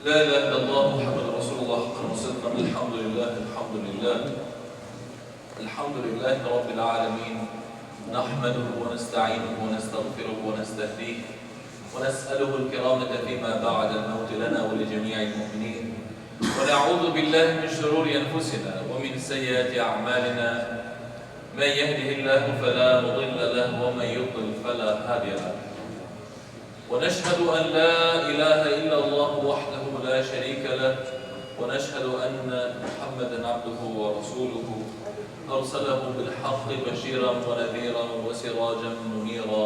لا إله إلا الله محمد رسول الله حقا وصدقا. الحمد لله الحمد لله الحمد لله رب العالمين. نحمده ونستعينه ونستغفره ونستهديه ونسأله الكرامة فيما بعد الموت لنا ولجميع المؤمنين، ونعوذ بالله من شرور أنفسنا ومن سيئات أعمالنا. من يهده الله فلا مضل له ومن يضلل فلا هادي له. ونشهد أن لا إله إلا الله وحده لا شريك له، ونشهد أن محمدًا عبده ورسوله أرسله بالحق بشيرا ونذيرا وسراجا منيرا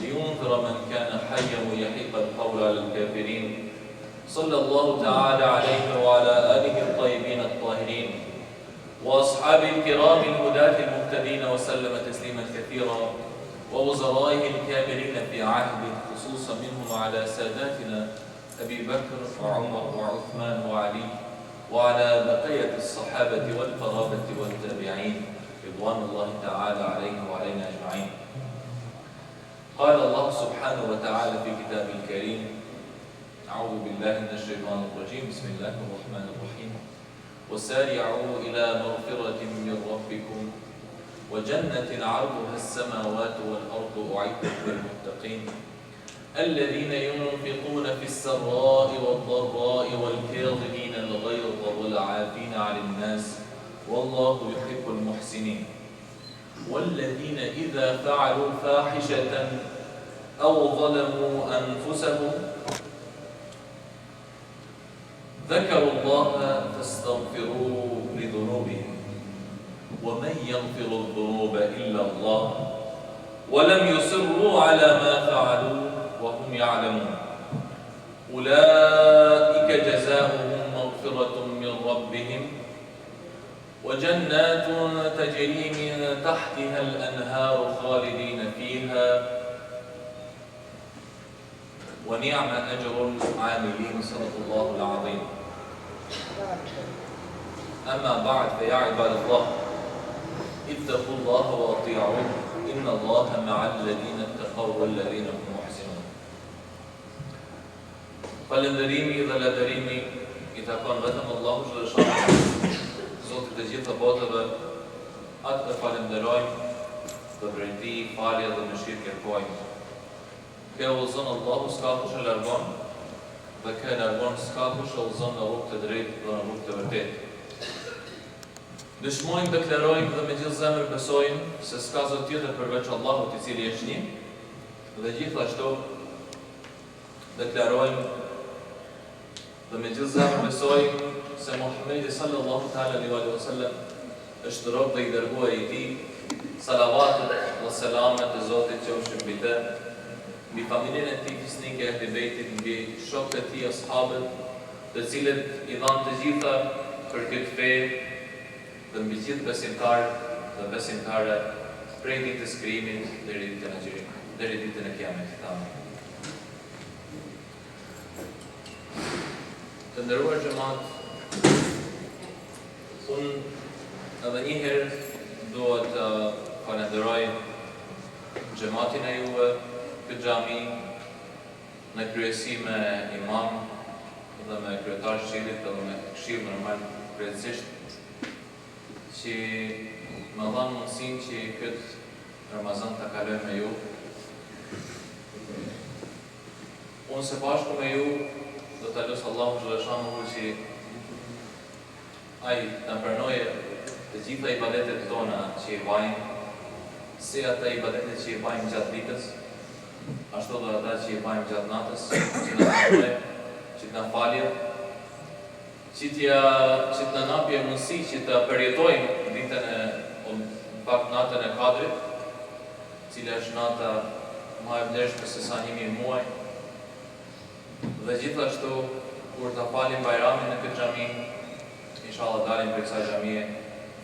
لينذر من كان حيا ويحيق القول على الكافرين. صلى الله تعالى عليه وعلى آله الطيبين الطاهرين وأصحابه الكرام الهداة المهتدين وسلم تسليما كثيرا، ووزرائه الكاملين في عهده، خصوصا منهم على ساداتنا أبي بكر وعمر وعثمان وعلي، وعلى بقية الصحابة والقرابة والتابعين رضوان الله تعالى عليهم وعلينا أجمعين. قال الله سبحانه وتعالى في كتابه الكريم: أعوذ بالله من الشيطان الرجيم، بسم الله الرحمن الرحيم: وسارعوا إلى مغفرة من ربكم وجنة عرضها السماوات والأرض أعدت للمتقين الذين ينفقون في السراء والضراء والكاظمين الغيظ والعافين عن الناس والله يحب المحسنين والذين إذا فعلوا فاحشة أو ظلموا أنفسهم ذكروا الله فاستغفروا لذنوبهم ومن يغفر الذنوب إلا الله ولم يصروا على ما فعلوا وهم يعلمون أولئك جزاؤهم مغفرة من ربهم وجنات تجري من تحتها الأنهار خالدين فيها ونعم أجر العاملين. صدق الله العظيم. أما بعد، فيا عباد الله اتقوا الله وأطيعوه إن الله مع الذين اتقوا والذين هم محسنون. Falënderimi dhe lavdërimi i takon vetëm Allahut xhaleshanu, Zotit të gjitha botëve. Atë të falenderojmë, të drejti, falje dhe mëshirë kërkojmë. Kë udhëzon Allahu, s'ka kush e largon, dhe kë largon, s'ka kush e udhëzon në rrugë të drejtë dhe në rrugë të vërtetë. Dëshmojmë, deklarojmë dhe me gjithë zemër besojmë se s'ka Zot tjetër përveç Allahut, i cili është një, dhe gjithashtu deklarojmë dhe me gjithë zemër besojmë se Muhamedi sallallahu ta'ala alaihi wa sallam është rob dhe i dërguar i tij. Salavatet dhe selamet e Zotit qofshin mbi të, mbi familjen e tij fisnike e Hydbejtit, mbi shokët e tij, ashabët, të cilët i dhanë të gjitha për këtë fe, dhe mbi gjithë besimtarët dhe besimtare prej ditës së krijimit deri ditën e gjykimit, deri ditën e Kiametit. Amin. Të nderuar xhamat, unë edhe një herë dua të falenderoj xhamatin e juve, këtë xhami në kryesi me imam dhe me kryetar shqilit dhe me këshill normal kryetarësisht, që më dhanë mundësinë që këtë Ramazan të kaloj me ju. Unë së bashku me ju do të lusë Allahu xhaleshanu që ai të pranojë të gjitha ibadetet tona që i bajmë, si ata ibadetet që i bajmë gjatë ditës, ashtu dhe ata që i bajmë gjatë natës, që na pranojë, që të na falje, që të na napje mundësi që të përjetojmë ditën natën e Kadrit, cila është nata më e vlefshme se sa 1000 muaj, dhe gjithashtu kur ta falim Bajramin në këtë xhami, inshallah dalim për kësaj xhamie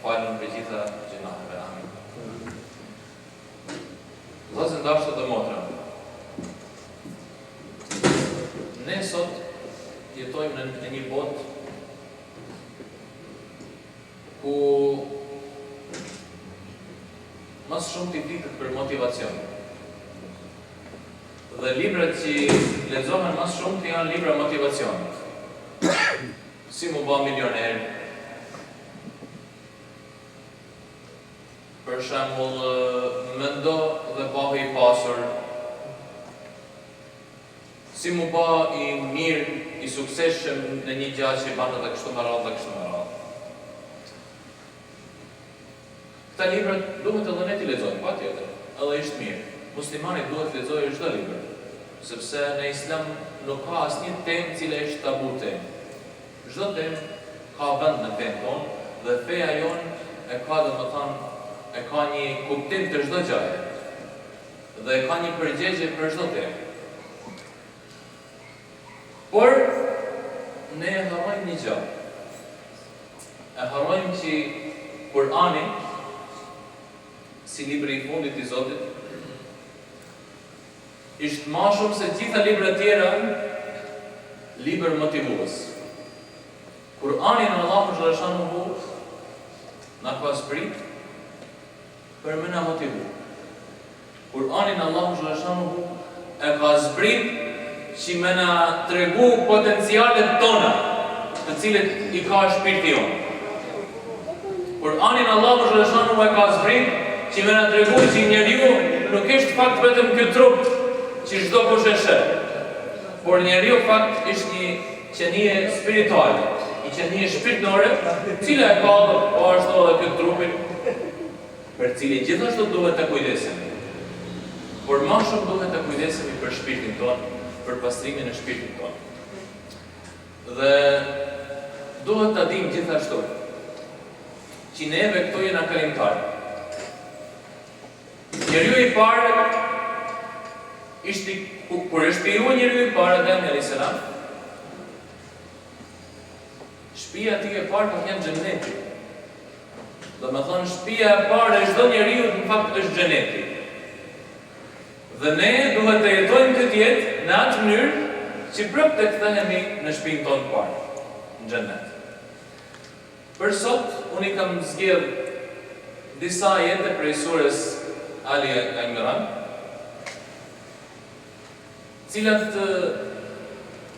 falur për gjitha gjinaheve. Amin. Vëllezër dashur dhe motra, ne sot jetojmë në një botë ku mas shumë t'i flitet për motivacion. Dhe librat që lexohen mas shumë të janë libra motivacionit. si mu ba milioner. Për shembull, mendo dhe bëhe i pasur, si mu ba i mirë, i suksesshëm në një gjë që i bën edhe kështu me radhë dhe kështu me radhë. Këta libra duhet edhe ne t'i lexojmë, patjetër, edhe ishte mirë. Muslimani duhet të lexojë çdo libër, sepse në Islam nuk ka asnjë temë cila është tabu temë. Çdo temë ka vend në fenë tonë dhe feja jonë e ka, domethënë, e ka një kuptim të çdo gjëje dhe e ka një përgjigje për çdo temë. Por ne e harrojmë një gjë. E harrojmë që Kur'ani, si libri i fundit i Zotit, ishte ma shumë se gjitha libra tjera libër motivues. Kur'ani në Allahu xhaleshanuhu na ka zbrit për më na motivu. Kur'ani në Allahu xhaleshanuhu e ka zbrit që me na tregu potencialet tona, të cilët i ka shpirti jonë. Kur'ani në Allahu xhaleshanuhu e ka zbrit që me na tregu që njeriu nuk është fakt vetëm ky trup që çdo kush e sheh, por njeriu fakt është një qenie spirituale, një qenie shpirtërore, cila e ka po ashtu edhe këtë trupin, për cilin gjithashtu duhet të kujdesemi. Por më shumë duhet të kujdesemi për shpirtin tonë, për pastrimin e shpirtit tonë. Dhe duhet të dim gjithashtu që neve këto jena kalimtarë. Njeriu i parë ishte, kur e shpijua njeriu i parë Ademi alayhis salam, shtëpia e tij e parë ka qenë Xheneti. Domethënë shtëpia e parë e çdo njeriu në fakt është Xheneti. Dhe ne duhet të jetojmë këtë jetë në atë mënyrë që prapë të kthehemi në shtëpinë tonë parë, në Xhennet. Për sot, unë i kam zgjedh disa ajete prej surës Ali Imran, cilat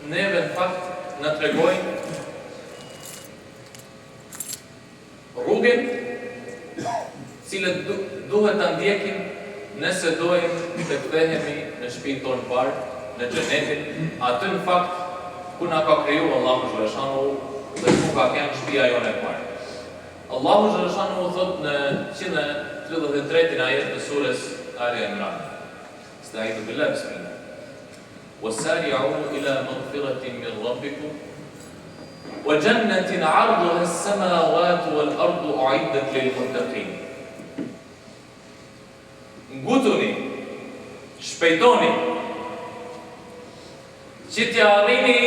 neve në fakt në tregojnë rrugën cilët duhet të ndjekim nëse dojmë të kthehemi në shtëpinë tonë parë, në Xhenetin, aty në fakt ku na ka kriju Allahu xhaleshanuhu dhe ku ka qenë shtëpia jonë e parë. Allahu xhaleshanuhu thot në 133 ajet të surës Ali Imran. Estaizu billahi bismillah. وَسَارِعُوا إِلَى مَغْفِرَةٍ مِّن رَّبِّكُمْ وَجَنَّةٍ عَرْضُهَا السَّمَاوَاتُ وَالْأَرْضُ أُعِدَّتْ لِلْمُتَّقِينَ. Ngutuni, shpejtoni, që t'ja arrini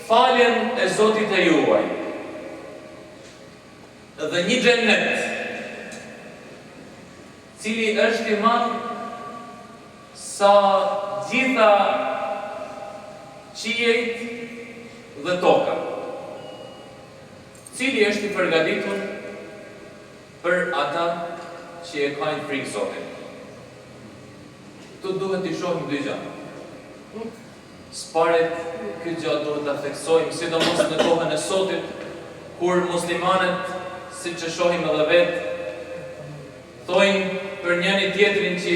faljen e Zotit e juaj. Dhe një xhennet, cili është i madh sa gjitha qiejt dhe toka, cili është i përgatitur për ata që e kanë frikë Zotit. Tu duhet t'i shohim dy gjëra. S'paret këtë gjë duhet ta theksojmë, sidomos në kohën e sotit, kur muslimanët, siç e shohim edhe vetë, thojnë për njëri tjetrin që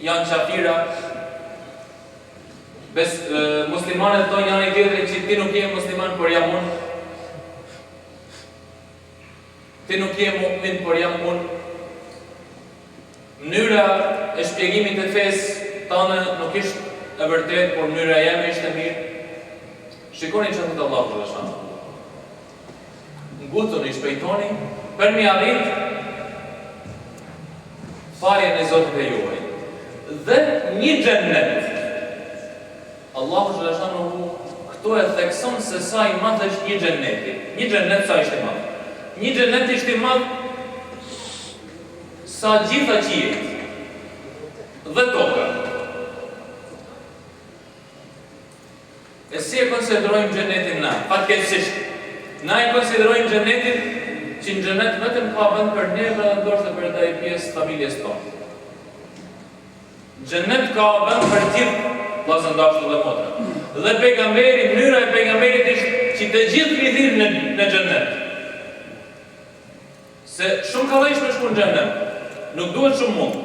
janë qafira. Muslimanët thojnë njëri tjetrin që ti nuk je musliman, por jam unë. Ti nuk je mu'min, por jam unë. Mënyra e shpjegimit të fesë tonë nuk ishte e vërtet, por mënyra jeme ishte mirë. Shikoni që thot Allahu xhaleshanuhu. Ngutuni, shpejtoni, për mi arrit faljen e Zotit e juaj. Dhe një xhennet. Allahu xhaleshanuhu këtu e thekson se sa i madh është një xhenneti. Një xhennet sa ishte i madh. Një xhennet ishte i madh sa gjitha qiejt dhe toka. E si e konsiderojmë xhenetin na? Fatkeqësisht, na e konsiderojmë xhenetin që në xhenet vetëm ka vend për neve dhe ndoshta për ndaj pjesë familjes tonë. Xhenet ka vend për gjithë vllazë dashur dhe motra. Dhe pejgamberi, mënyra e pejgamberit ishte që të gjithë lidhin në Xhennet. Se shumë ka dhejsh me shku në Xhennet, nuk duhet shumë mund.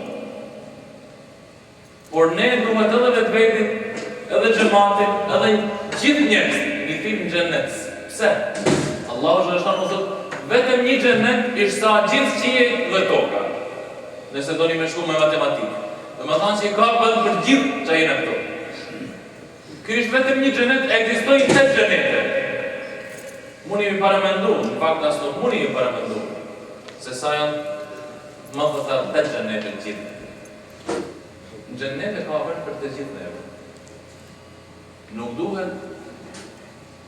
Por ne duhet edhe vetveti, edhe xhamatin, edhe gjithë njerëz lidhin në Xhennet. Pse? Allahu xhaleshanu thotë, vetëm një Xhennet ishte sa gjithë qiejt dhe toka. Nëse doni me shku me matematikë. Dhe me thanë që i ka vend për gjithë që jenë këto. Ky është vetëm një Xhennet, ekzistojnë 8 xhenete. Muni mi paramendu, në fakt as nuk muni mi paramendu. Se sa janë më të thërë 8 xhenete në gjithë. Në Xhennet e ka vend për të gjithë neve. Nuk duhet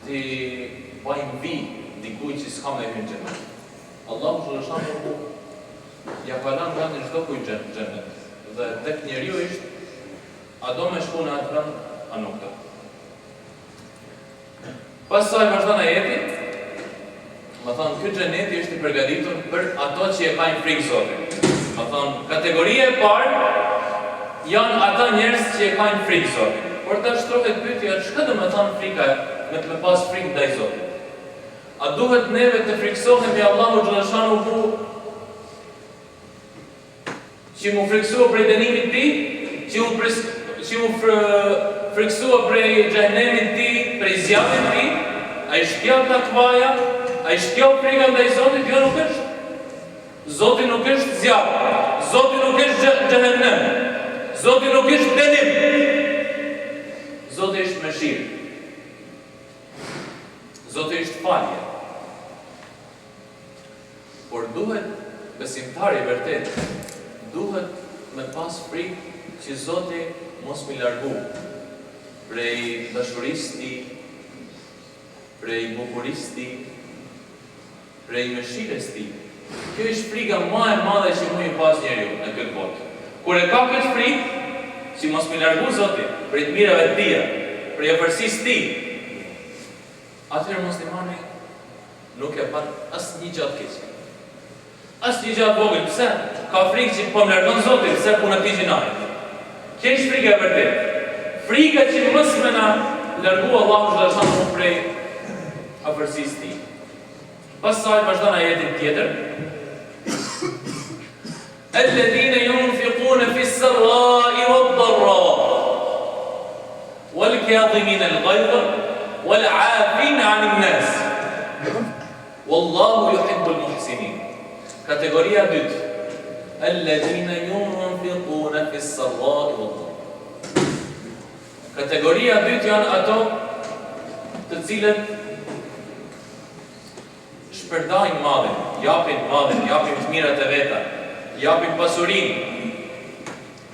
të bajmë vi dikuj që s'ka me hynë Xhennet. Allahu xhaleshanu ja ka lanë vendin çdo kujt Xhennet. Dhe tek njeriu ishte a do me shku në atë vend, a nuk do. Pastaj vazhdon ajeti, më thonë, ky Xheneti është i përgatitur për ato që e kanë frikë Zotit. Më thonë, kategoria e parë janë ata njerëz që e kanë frikë Zotit. Por ta shtrohet pyetja, çka do të thonë frika me pas frikë ndaj Zotit? A duhet neve të friksohemi Allahu xhaleshanu që mu friksua prej dënimit ti, që mu friksua prej xhenemit ti, prej zjarrit ti, a i shkjell takvaja, a i shkjell frika ndaj Zotit, jo nuk është. Zoti nuk është zjarr, Zoti nuk është xhenem, Zoti nuk është dënim. Zoti është mëshirë. Zoti është falje. Por duhet besimtari vërtet, duhet me pas frikë që Zoti mos mi largu prej dashurisë ti, prej bukurisë ti, prej mëshirës ti. Kjo është frika më e madhe që mund i pas njeriu në këtë botë. Kur e ka këtë frikë, që mos mi largu Zoti prej të mirave të tia, prej afërsisë ti, atëherë muslimani nuk e pan asnjë gjë të keq. Asnjë gjë të vogël, pse? Ka frikë që po më largon Zoti, pse puna ti gjinaj. Kjo është frika e vërtetë. Frika që mos më na largu Allahu xhaleshanu prej afërsisë ti. Pastaj vazhdon ajetin tjetër. الذين ينفقون في السراء والضراء والكاظمين الغيظ والعافين عن الناس والله يحب المحسنين. Kategoria e dytë. الذين ينفقون في السراء والضراء. Kategoria e dytë janë ato të cilët shpërndajnë madhin, japin të mirat e veta, japin pasurinë,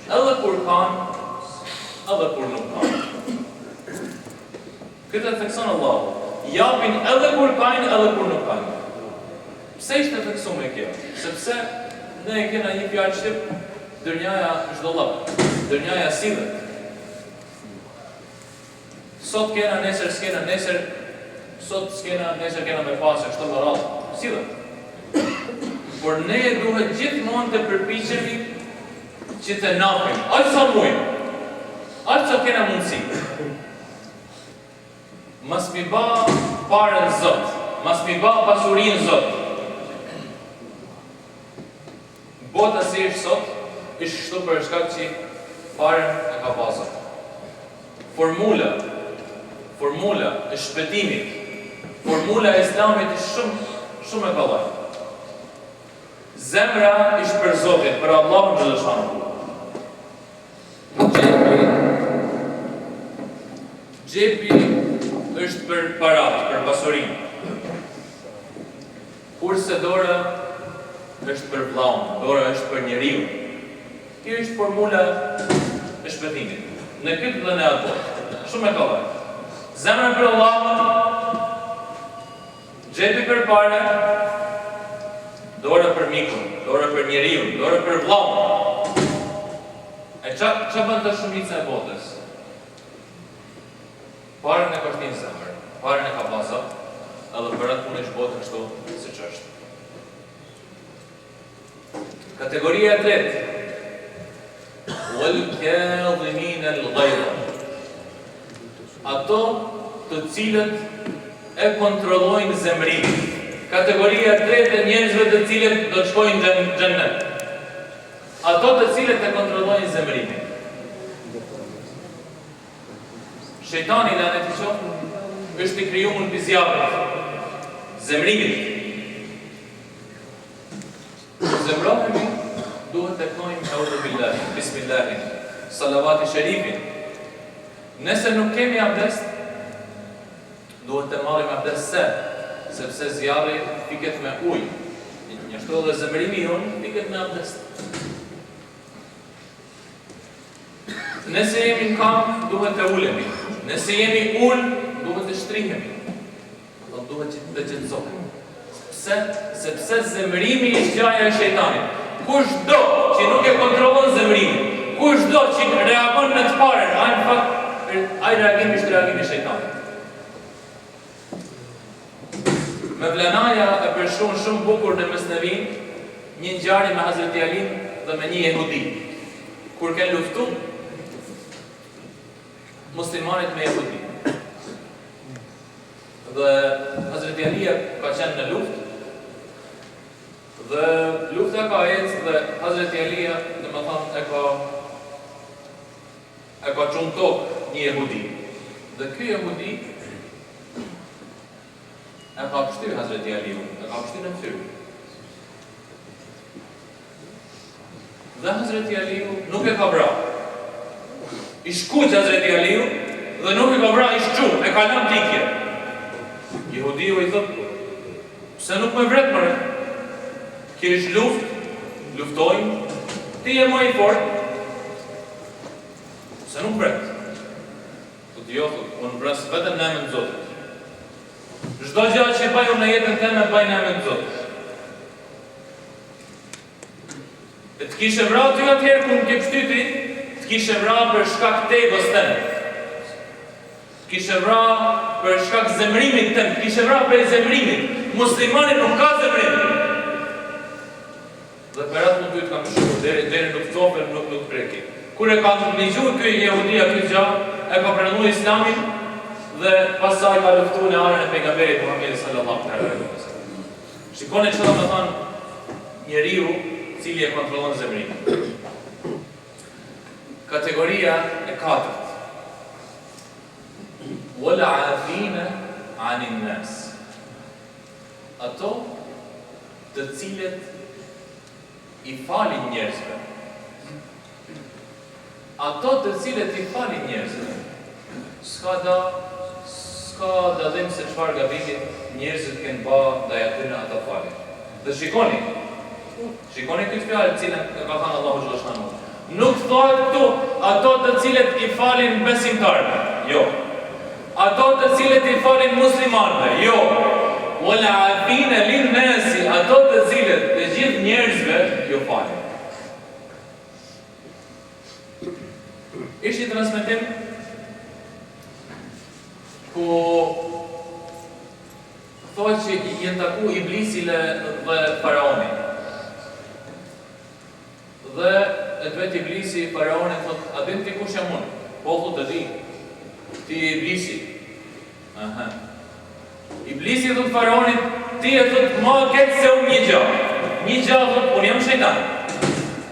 edhe kur kanë, edhe kur nuk kanë. Këtë e thekson Allahu, japin edhe kur kanë, edhe kur nuk kanë. Pse ishte theksuar me kjo? Sepse ne e kena një fjalë shqip, dërnjaja çdo lloj, dërnjaja cilet. Sot kena, nesër s'kena, sot s'kena, nesër kena me pasë, kështu më radhë, cilet. Por ne duhet gjithmonë të përpiqemi që të napim, aq sa mujmë, aq sa kena mundësi. Mas mi ba parën Zot, mas mi ba pasurinë Zot. Bota si është sot, është kështu për shkak që parën e ka pa Zot. Formula e shpëtimit, formula e Islamit është shumë e kollaj. Zemra është për Zotin, për Allahun xhaleshanu. Xhepi është për parat, për pasurinë. Kurse dora është për vllaun, dora është për njeriu. Kjo është formula e shpëtimit. Në këtë dhe në ato, shumë e kollaj. Zemra për Allahun, xhepi për para, dora për mikun, dora për njeriu, dora për vllaun. E ç'a bën të shumica e botës? Parën e ka shtin zemër, parën e ka pasur, edhe për atë punë është botë kështu siç është. Kategoria e tretë. Wal kadhimin al ghayz. Ato të cilët e kontrollojnë zemrimin. Kategoria e tretë e njerëzve të cilët do të shkojnë në Xhennet. Ato të cilët e kontrollojnë zemrimin. Shejtani në atë të qoftë është i krijuar në zjarrit, zemrimit. Zemrohemi duhet të knojmë Eudhu Billahi, Bismillahi, Salavati Sharifin. Nëse nuk kemi abdest, duhet të marrim abdest sepse zjarri piket me ujë. Njështërë dhe zemrimi jonë piket me abdest. Nëse jemi në kam, duhet të ulemi. Nëse jemi ullë, duhet të shtrihemi. Do duhet që të qëtëzohemi. Sepse zemrimi është gjaja e shejtanit. Kush do që nuk e kontrollon zemrimin, kush do që reagon në të parën, ai reagimi është reagimi i shejtanit. Me Vlenaja e përshun shumë bukur në Mesnevin, një ngjarje me Hazreti Alin dhe me një jehudi. Kur kanë luftu muslimanit me jehudi. Dhe Hazreti Alia ka qenë në luftë, dhe lufta ka ecë dhe Hazreti Alia, dhe më thamë, e ka qunë tokë një jehudi. Dhe ky jehudi e ka pështy Hazreti Aliu, e ka pështy në fyr. Dhe Hazreti Aliu nuk e ka bra. I shkuq Hazreti Aliu dhe nuk e ka bra, i shqu, e ka lënë tikje. Jehudiu i thot, pse nuk me vret mëre? Kjo është luftojnë, ti e më i fort, pse nuk vret? Thot jo, unë vres vetëm në emën Zotit. Çdo gjë që bëj unë në jetën time bëj në emën Zotit. Të kishe vrarë ty atëherë kur më ke pështyti, të kishe vrarë për shkak të egos tënd. Të kishe vrarë për shkak zemrimit tënd, të kishe vrarë për zemrimit. Muslimani nuk ka zemrim. Dhe për atë mund të kam shkuar deri nuk copën, nuk preki. Kur e ka ndëgjuar ky jehudia ky gjë, e ka pranuar Islamin dhe pasaj ka luftuar në arën e pejgamberit Muhamedit sallallahu alaihi wasallam. Shikoni çfarë do të thonë njeriu i cili e kontrollon zemrimin. Kategoria e katërt. Wala afina anin nas. Ato të cilët i falin njerëzve. Ato të cilët i falin njerëzve. S'ka dallim se çfarë gabimi njerëzit kanë bërë ndaj atyre ata falin. Dhe shikoni këtë fjalë të cilën e ka thënë Allahu xhallahu xhallahu. Nuk thotë këtu ato të cilët i falin besimtarëve. Jo. Ato të cilët i falin muslimanëve. Jo. Wala afina lin nasi, ato të cilët të gjithë njerëzve ju falin. Ishte transmetim ku thotë që jenë taku Iblisi dhe Faraoni. Dhe e dvet Iblisi Faraoni thotë, a din ti kush jam unë? Po thotë të di. Ti Iblisi. Aha. Iblisi thotë Faraonit, ti e thotë ma keq se unë një gjë. Një gjë thotë, unë jam shejtan.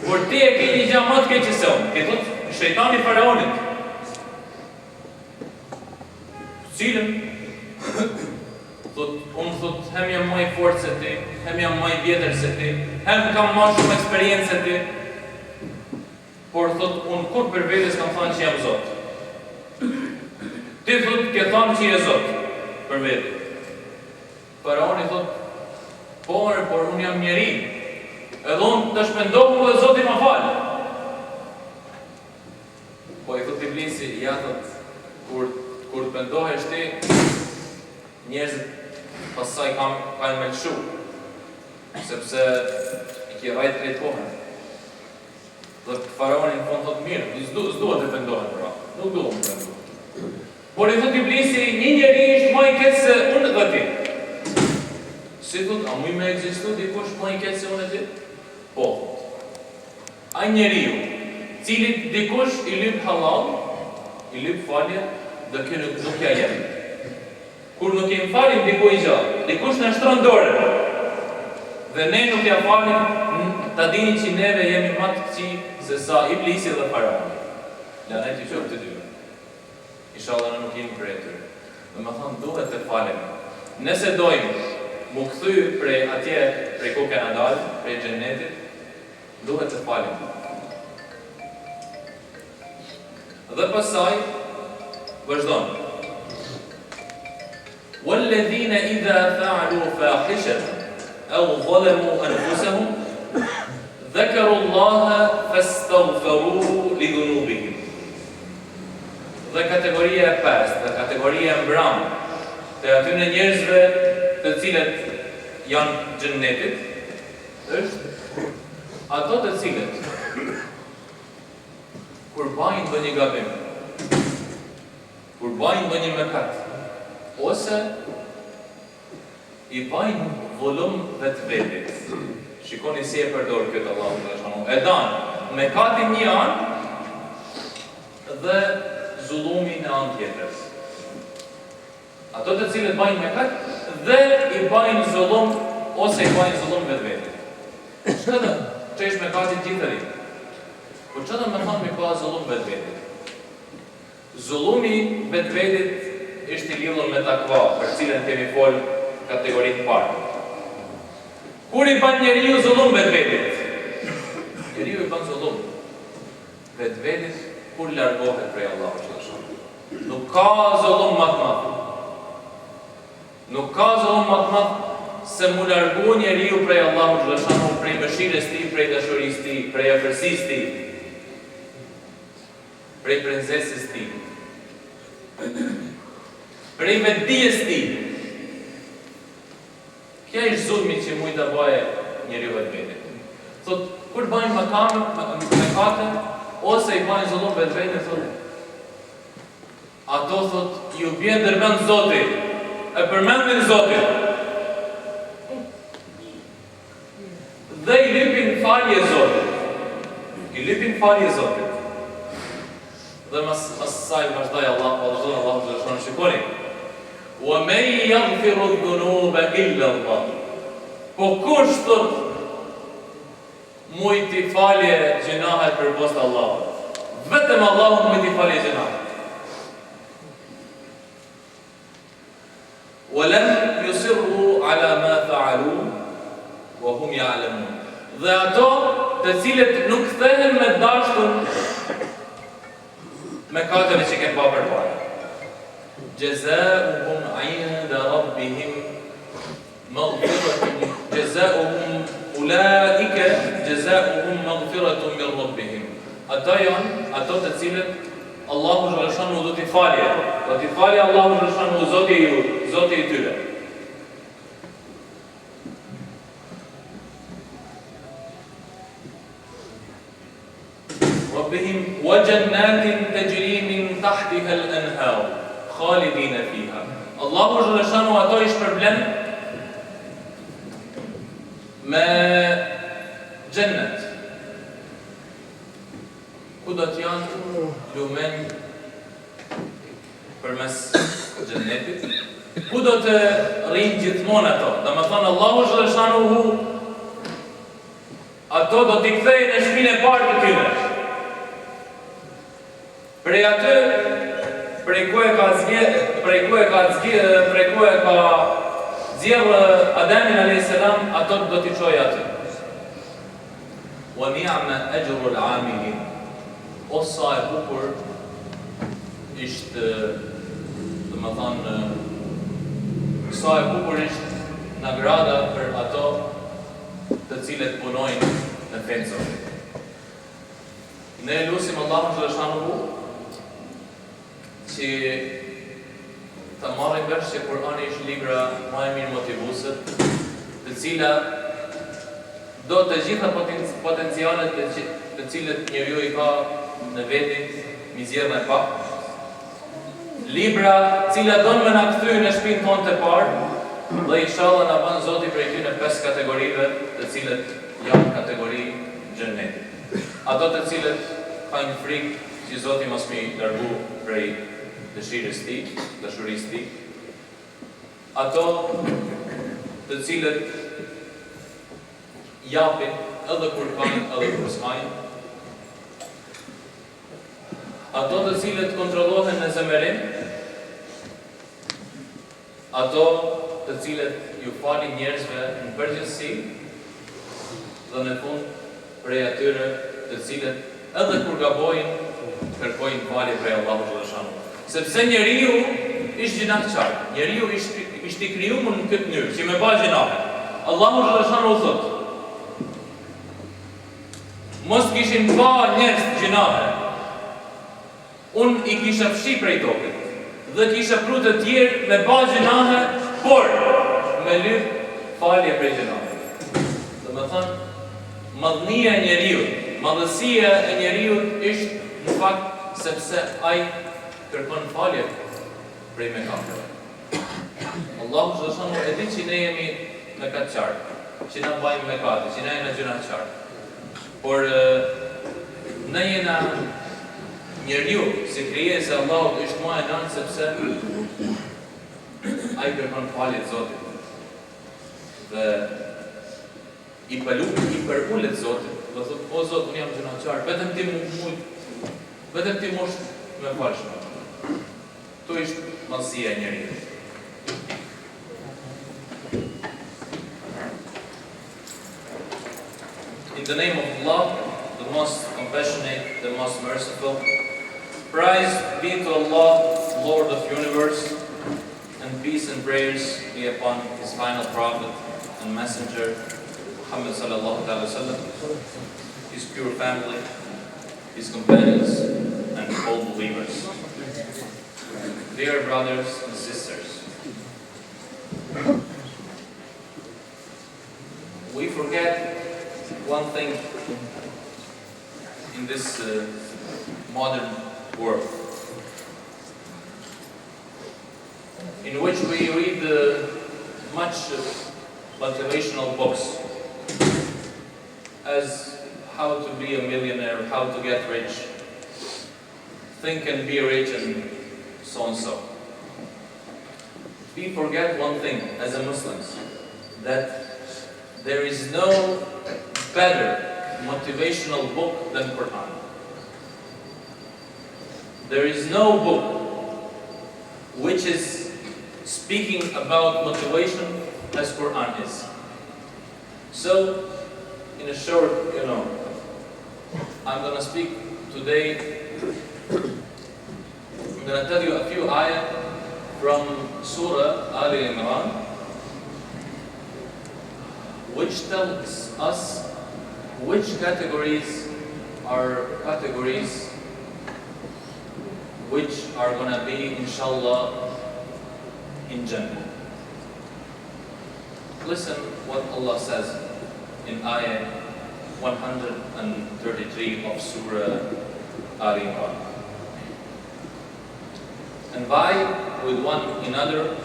Por ti e ke një gjë ma të keq se unë. Ti thotë shejtani Faraonit. Cilën? Unë thotë, hem jam ma i fort se ti, hem jam ma i vjetër se ti, hem kam ma shumë eksperiencë se ti. Por thotë, unë kur për vetes kam thënë që jam Zot. Ti thotë, ke thënë që je Zot për vetë. Faraoni thotë, por unë jam njeri. Edhe unë të shpendohu dhe Zoti më falë. Po i thotë Iblisi, ja thotë, kur të pendohesh ti, njerëzit pasaj kanë me lëshu, sepse i ke rajt krejt kohën. Dhe Faraoni në fund thotë mirë, s'duhet të pendohen, pra. Nuk duhet të pendohen. Por i thotë Iblisi, një njeri ishtë ma i keq se unë dhe ti. Si thotë, a muj me egzistu dikush ma i keq se unë dhe ti? Po, a njeriu, cilit dikush i lyp halal, i lyp falje, dhe kjo nuk ja jep. Kur nuk i falim dikujt gjë, dikush na shtron dorën, dhe ne nuk ja falim, ta dini që neve jemi më të këqij se sa iblisi dhe faraoni. Lanet i qoftë të dyre. Inshallah nuk jemi prej tyre. Dhe më thonë, duhet të falim. Nëse dojmë mu kthy prej atje, prej ku kena dalë, prej xhennetit, duhet të falim. Dhe pasaj, vazhdon. وَالَّذِينَ إِذَا فَعَلُوا فَاحِشَةً أَوْ ظَلَمُوا أَنفُسَهُمْ ذَكَرُوا اللَّهَ فَاسْتَغْفَرُوهُ لِذُنُوبِهِمْ. Dhe kategoria e pestë, dhe kategoria e mbramë, të atyre njerëzve të cilët janë xhennetit, është ato të cilët kur bajnë ndonjë gabim, kur bajnë ndonjë mëkat, ose i bajnë volum vetvetit. Shikoni si e përdor këtë Allahu xhaleshanu. E dan mëkatin një anë dhe zullumin në anë tjetër. Ato të cilët bajnë mëkat dhe i bajnë zullum ose i bajnë zullum vetvetit. Çfarë? Çesh mëkatin gjithëri. Po çfarë më thon me ka zullum vetvetit? Zullumi vetvetit është i lidhur me takva, për cilën kemi fol kategorinë parë. Kur i bën njeriu zullum vetvetit? Njeriu i bën zullum vetvetit kur largohet prej Allahut xhaleshanu. Nuk ka zullum më të madh. Nuk ka zullum më të madh se mu largu njeriu prej Allahut xhaleshanu, prej mëshirës tij, prej dashurisë tij, prej afërsisë tij, prej prezensës tij, prej vetdijes tij. Kja është zulmi që mujtë të baje njeriu vetvetit. Thot, kur bajnë mëkate, ose i bajnë zullum vetvetit, thot, ato thot, ju bje ndërmend Zoti, e përmendin Zotin, dhe i lypin falje Zotit. I lypin falje Zotit. Dhe mas saj vazhdoj Allahu xhaleshanu, shikoni. وَمَنْ يَغْفِرُ الذُّنُوبَ إِلَّا اللَّهُ. Po kush thot mujti falje gjunahet përposhtë Allahut? Vetëm Allahu mujti falje gjunahet. وَلَمْ يُصِرُّوا عَلَى مَا فَعَلُوا وَهُمْ يَعْلَمُونَ. Dhe ato të cilët nuk kthehen me dashtun mëkateve që kanë bërë përpara. جزاؤهم عند ربهم مغفرة جزاؤهم أولئك جزاؤهم مغفرة من ربهم. Ata janë ato të cilët Allahu xhaleshanu do t'i falje. Do t'i falje Allahu xhaleshanu Zoti i tyre. ربهم وجنات تجري من تحتها الأنهار خالدين فيها. Allahu xhaleshanu ato i shpërblen me Xhennet. Ku do të janë lumen përmes Xhennetit? Ku do të rrinë gjithmonë ato? Domethënë Allahu xhaleshanu ato do t'i kthejë në shtëpinë e parë të tyre. Prej aty prej ku e ka zgjedhur Ademin alayhis salam, ato do t'i çojë aty. Wa ni'ma ajru al-'amilin. O sa e bukur ishte, domethënë, sa e bukur ishte nagrada për ato të cilët punojnë në fenë Zotit. Ne lutim Allahun xhaleshanu që të marrim vesh që Kurani është libra më e mirë motivuese, të cila do të gjitha potencialet të cilët njeriu i ka në veti, mizjerën e pak. Libra cila do në na kthyjnë në shtëpinë tonë të parë, dhe inshallah na bën Zoti prej këtyre 5 kategorive, të cilët janë kategori Xhennetit. Ato të cilët kanë frikë që Zoti mos mi largu prej dëshirës ti, dashurisë ti, ato të cilët japin edhe kur kanë edhe kur s'kajnë, ato të cilët kontrollohen në zemërim, ato të cilët ju falin njerëzve në përgjithësi, dhe në fund prej atyre të cilët edhe kur gabojnë, kërkojnë falje prej Allahu xhaleshanu. Sepse njeriu ishte gjinahçar, njeriu ishte i krijuar në këtë mënyrë, që me bëj gjinahe. Allahu xhaleshanu thotë: mos kishin ba njerëz gjinahe, unë i kisha fshi prej tokës, dhe kisha pru të tjerë me ba gjinahe, por me lyp falje prej gjinahe. Dhe me thënë, madhënia e njeriut, madhësia e njeriut ishtë në fakt sepse ai kërkon falje prej mëkateve. Allahu xhaleshanu e di që ne jemi mëkatçar, që na bëjmë mëkate, që na jemi gjinaqar. Por ne jena njeriu, si krijesë e Allahut është më e lartë sepse ai kërkon falje të Zotit. Dhe i përullet Zotit, dhe thotë: o Zot, unë jam gjinaqar, vetëm ti mosh me falsh mua. Kto është madhësia e njeriu. In the name of Allah, the most compassionate, the most merciful, praise be to Allah, Lord of the universe, and peace and prayers be upon His final prophet and messenger, Muhammad sallallahu alaihi wasallam, his pure family, his companions, and all believers. Dear brothers and sisters, we forget one thing in this modern world, in which we read much motivational books as how to be a millionaire, how to get rich, think and be rich, and so and so. We forget one thing as a Muslims, that there is no better motivational book than Quran. There is no book which is speaking about motivation as Quran is. So, in a short, I'm going to speak today, I'm going to tell you a few ayat from Surah Ali Imran, which tells us which categories are categories which are going to be, inshallah, in Jannah. Listen what Allah says in ayah 133 of Surah Ali Imran. And vie with one another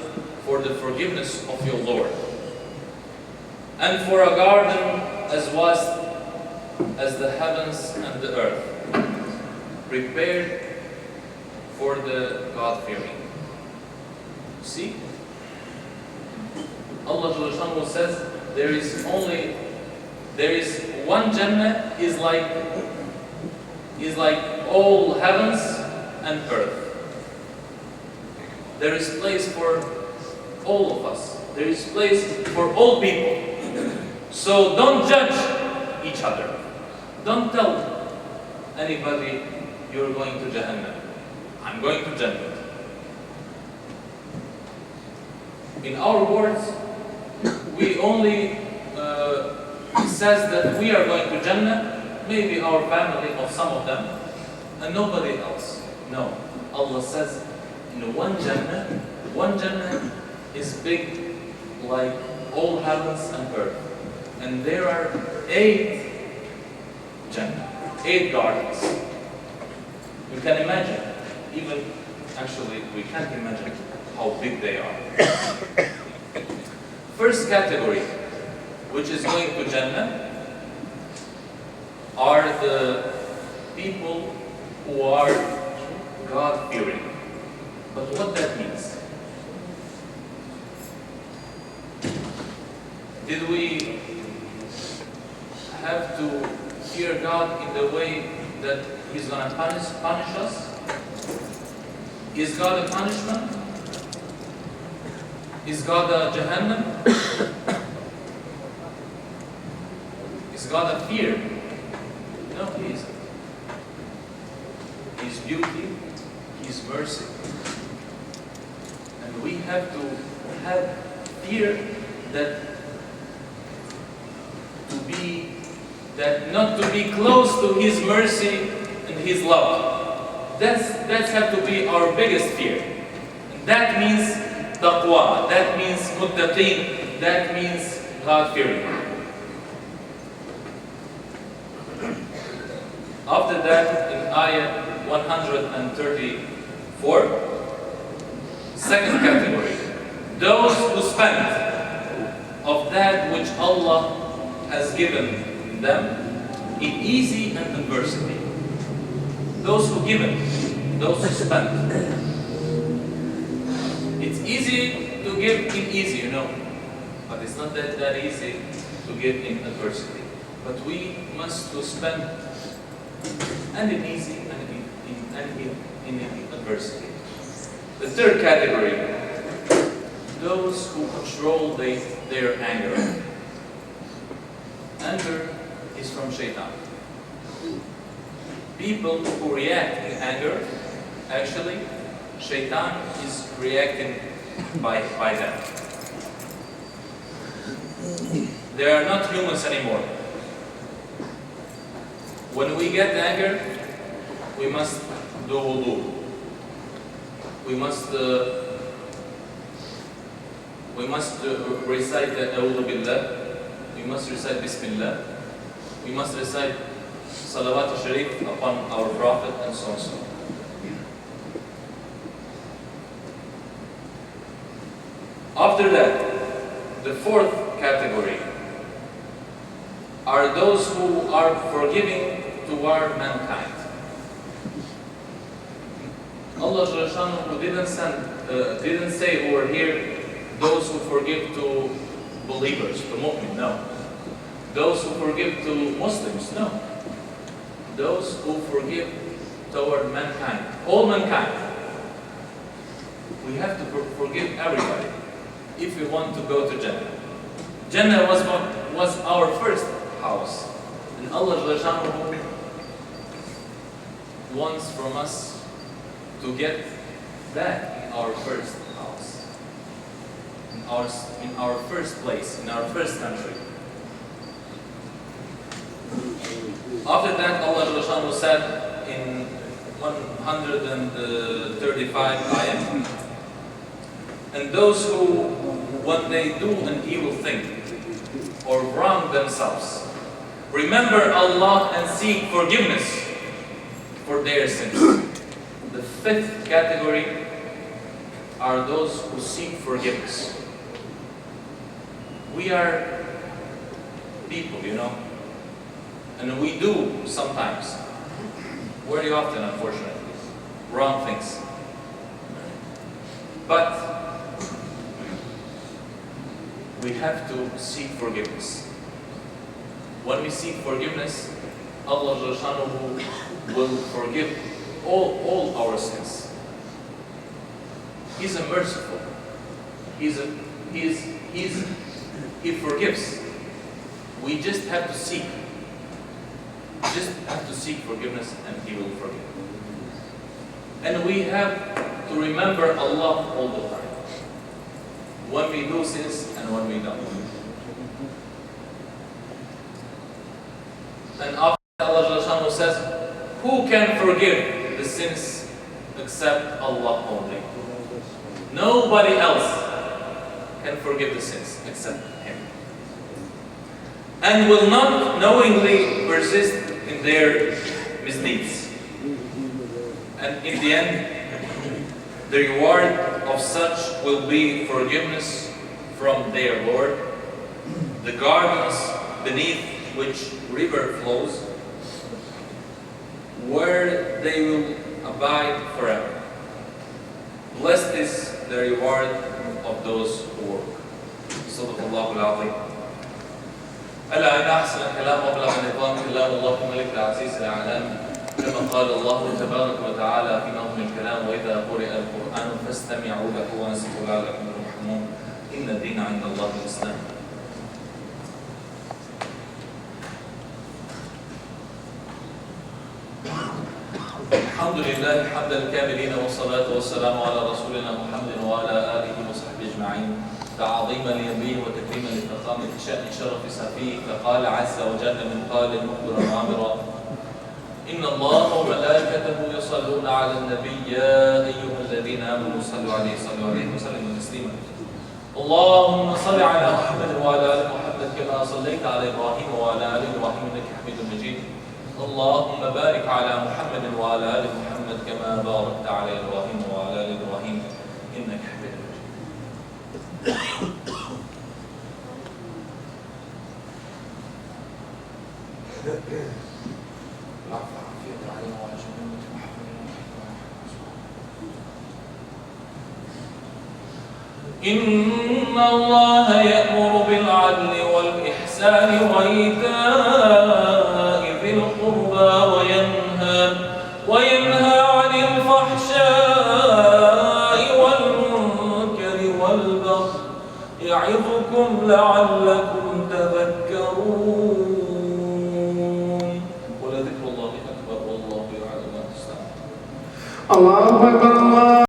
for the forgiveness of your Lord, and for a garden as vast as the heavens and the earth, prepared for the God-fearing. See? Allah says there is one Jannah is like all heavens and earth. There is place for all of us. There is place for all people. So don't judge each other. Don't tell anybody you're going to Jahannam. I'm going to Jannah. In our words, we only says that we are going to Jannah, maybe our family of some of them, and nobody else. No. Allah says in one Jannah is big like all heavens and earth. And there are 8 Jannah, 8 gardens. You can imagine, actually we can't imagine how big they are. First category, which is going to Jannah, are the people who are God-fearing. But what that means? Did we have to fear God in the way that He's going to punish us? Is God a punishment? Is God a Jahannam? Is God a fear? No, He isn't. He's beauty, He's mercy. And we have to have fear not to be close to His mercy and His love. That's have to be our biggest fear. And that means taqwa, that means muttaqeen, that means God-fearing. After that, in ayah 134, second category, those who spend of that which Allah has given them in easy and adversity. Those who give it, those who spend. It's easy to give in easy, but it's not that easy to give in adversity. But we must to spend and in easy and in adversity. The third category, those who control their anger. Anger is from shaitan. People who react in anger, actually, shaitan is reacting by them. They are not humans anymore. When we get anger, we must do wudu. We must recite A'udhu Billah. We must recite Bismillah. We must recite Salawat al-Sharif upon our Prophet, and so on and so on. After that, the fourth category are those who are forgiving toward mankind. Allah didn't say over here those who forgive to believers, to mu'min, no. Those who forgive to Muslims, no. Those who forgive toward mankind, all mankind. We have to forgive everybody if we want to go to Jannah. Jannah was our first house, and Allah wants from us to get that in our first house, in our first place, in our first country. After that, Allah said in 135 ayah, and those who, when they do an evil thing or wrong themselves, remember Allah and seek forgiveness for their sins. The fifth category are those who seek forgiveness. We are people, and we do sometimes, very often unfortunately, wrong things. But we have to seek forgiveness. When we seek forgiveness, Allah will forgive all our sins. He's a merciful. He forgives. We just have to seek. Just have to seek forgiveness, and He will forgive. And we have to remember Allah all the time. When we do sins and when we don't. And after Allah says, who can forgive the sins except Allah only? Nobody else can forgive the sins except Him. And will not knowingly persist in their misdeeds. And in the end, the reward of such will be forgiveness from their Lord, the gardens beneath which river flows, where they will abide forever. Blessed is the reward of those who work. صدق الله العظيم. ألا إن أحسن الكلام وأبلغ النظام كلام الله الملك العزيز الأعلام، كما قال الله تبارك وتعالى في نظم الكلام: وإذا قرئ القرآن فاستمعوا له وأنصتوا لعلكم ترحمون، إن الدين عند الله الإسلام. الحمد لله حمد الكاملين، والصلاة والسلام على رسولنا محمد وعلى آله وصحبه أجمعين، تعظيما لنبيه وتكريما لفخامة شأن شرف سفيه. فقال عز وجل من قال مخبرا عامرا: إن الله وملائكته يصلون على النبي يا أيها الذين آمنوا صلوا عليه وسلموا تسليما. اللهم صل على محمد وعلى آل محمد كما صليت على إبراهيم وعلى آل إبراهيم إنك حميد مجيد. اللهم بارك على محمد وعلى آل محمد كما باركت على إبراهيم وعلى آل إبراهيم إنك حميد مجيد. إن الله يأمر بالعدل والإحسان وإيتاء ذي القربى وينهى عن الفحشاء والمنكر والبغي يعظكم لعلكم تذكرون. ولذكر الله أكبر والله يعلم ما تصنعون. الله أكبر.